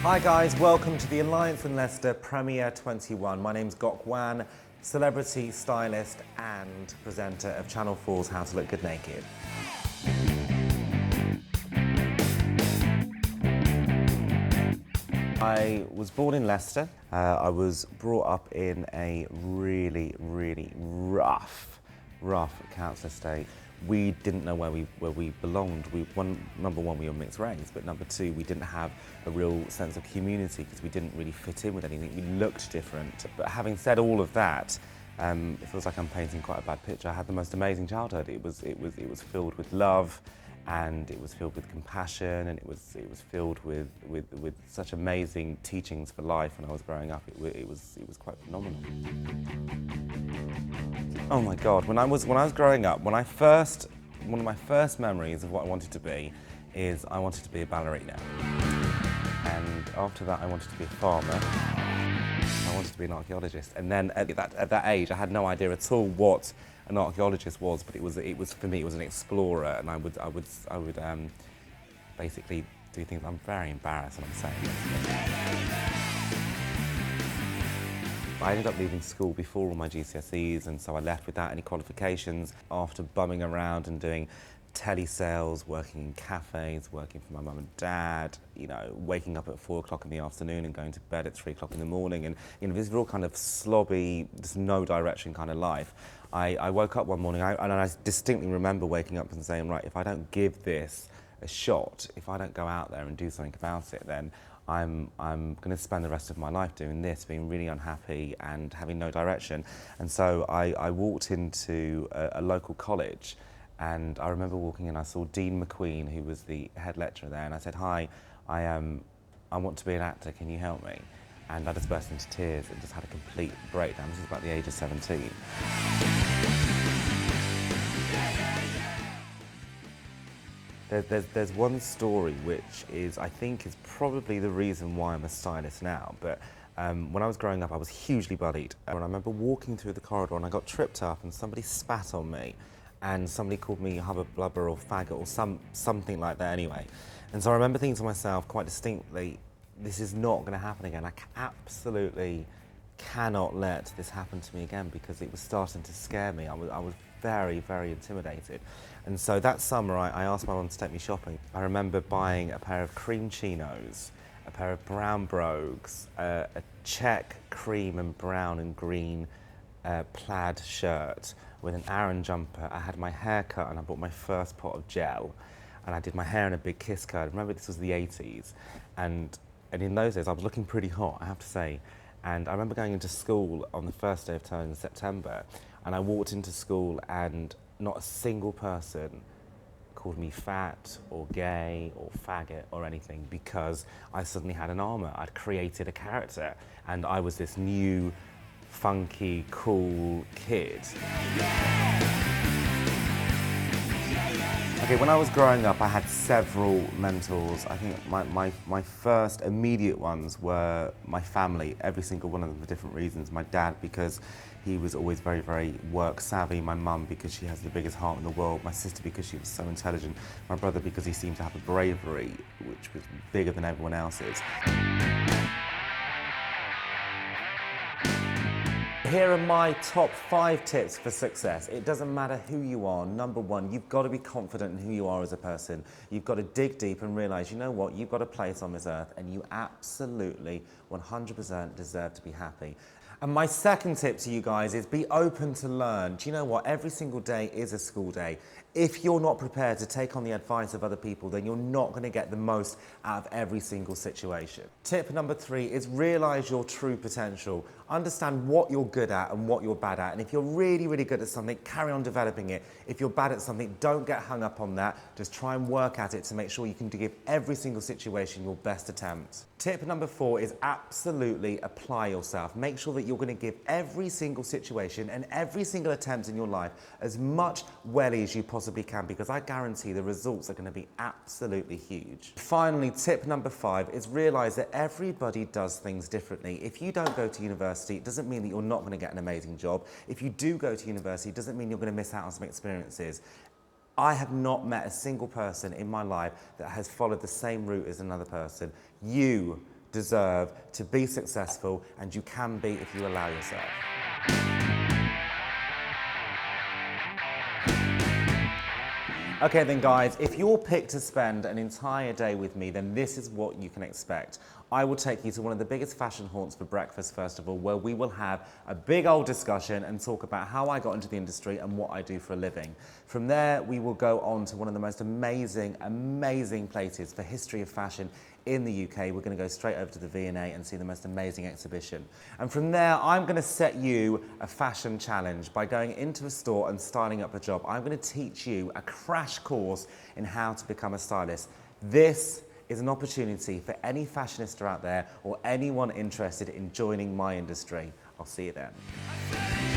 Hi guys, welcome to the Alliance Leicester Premiere 21. My name's Gok Wan, celebrity, stylist and presenter of Channel 4's How to Look Good Naked. I was born in Leicester. I was brought up in a really rough council estate. We didn't know where we belonged. Number one, we were mixed race, but number two, we didn't have a real sense of community because we didn't really fit in with anything. We looked different. But having said all of that, it feels like I'm painting quite a bad picture. I had the most amazing childhood. It was filled with love, and it was filled with compassion, and it was filled with such amazing teachings for life. When I was growing up, it was quite phenomenal. Oh my God! When I was growing up, one of my first memories of what I wanted to be is I wanted to be a ballerina, and after that I wanted to be a farmer. I wanted to be an archaeologist, and then at that age I had no idea at all what an archaeologist was, but it was for me it was an explorer, and I would basically do things. I'm very embarrassed when I'm saying this. I ended up leaving school before all my GCSEs, and so I left without any qualifications after bumming around and doing telesales, working in cafes, working for my mum and dad, you know, waking up at 4 o'clock in the afternoon and going to bed at 3 o'clock in the morning, and you know, this real kind of slobby, just no direction kind of life. I woke up one morning and I distinctly remember waking up and saying, right, if I don't give this a shot, if I don't go out there and do something about it, then I'm going to spend the rest of my life doing this, being really unhappy and having no direction. And so I walked into a local college, and I remember walking in, I saw Dean McQueen, who was the head lecturer there, and I said, hi, I want to be an actor, can you help me? And I just burst into tears and just had a complete breakdown. This was about the age of 17. There's one story which I think is probably the reason why I'm a stylist now, but when I was growing up I was hugely bullied. And I remember walking through the corridor and I got tripped up and somebody spat on me, and somebody called me hubba blubber or faggot or something like that anyway. And so I remember thinking to myself quite distinctly, this is not going to happen again. I absolutely cannot let this happen to me again, because it was starting to scare me. I was very intimidated. And so that summer I asked my mum to take me shopping. I remember buying a pair of cream chinos, a pair of brown brogues, a check cream and brown and green plaid shirt with an Aran jumper. I had my hair cut and I bought my first pot of gel, and I did my hair in a big kiss curl. Remember, this was the 80s, and in those days I was looking pretty hot, I have to say. And I remember going into school on the first day of term in September, and I walked into school and not a single person called me fat or gay or faggot or anything, because I suddenly had an armour. I'd created a character, and I was this new, funky, cool kid. Okay, when I was growing up, I had several mentors. I think my first immediate ones were my family, every single one of them for different reasons. My dad, because he was always very work savvy. My mum, because she has the biggest heart in the world. My sister, because she was so intelligent. My brother, because he seemed to have a bravery which was bigger than everyone else's. Here are my top 5 tips for success. It doesn't matter who you are. Number one, you've got to be confident in who you are as a person. You've got to dig deep and realize, you know what, you've got a place on this earth and you absolutely 100% deserve to be happy. And my second tip to you guys is be open to learn. Do you know what? Every single day is a school day. If you're not prepared to take on the advice of other people, then you're not going to get the most out of every single situation. Tip number 3 is realize your true potential. Understand what you're good at and what you're bad at. And if you're really good at something, carry on developing it. If you're bad at something, don't get hung up on that. Just try and work at it to make sure you can give every single situation your best attempt. Tip number 4 is absolutely apply yourself. Make sure that you're going to give every single situation and every single attempt in your life as much welly as you possibly can, because I guarantee the results are going to be absolutely huge. Finally, tip number 5 is realize that everybody does things differently. If you don't go to university, it doesn't mean that you're not going to get an amazing job. If you do go to university, it doesn't mean you're going to miss out on some experiences. I have not met a single person in my life that has followed the same route as another person. You deserve to be successful, and you can be if you allow yourself. Okay then guys, if you're picked to spend an entire day with me, then this is what you can expect. I will take you to one of the biggest fashion haunts for breakfast, first of all, where we will have a big old discussion and talk about how I got into the industry and what I do for a living. From there, we will go on to one of the most amazing, amazing places for history of fashion in the UK. We're going to go straight over to the V&A and see the most amazing exhibition. And from there, I'm going to set you a fashion challenge by going into a store and styling up a job. I'm going to teach you a crash course in how to become a stylist. This is an opportunity for any fashionista out there or anyone interested in joining my industry. I'll see you then.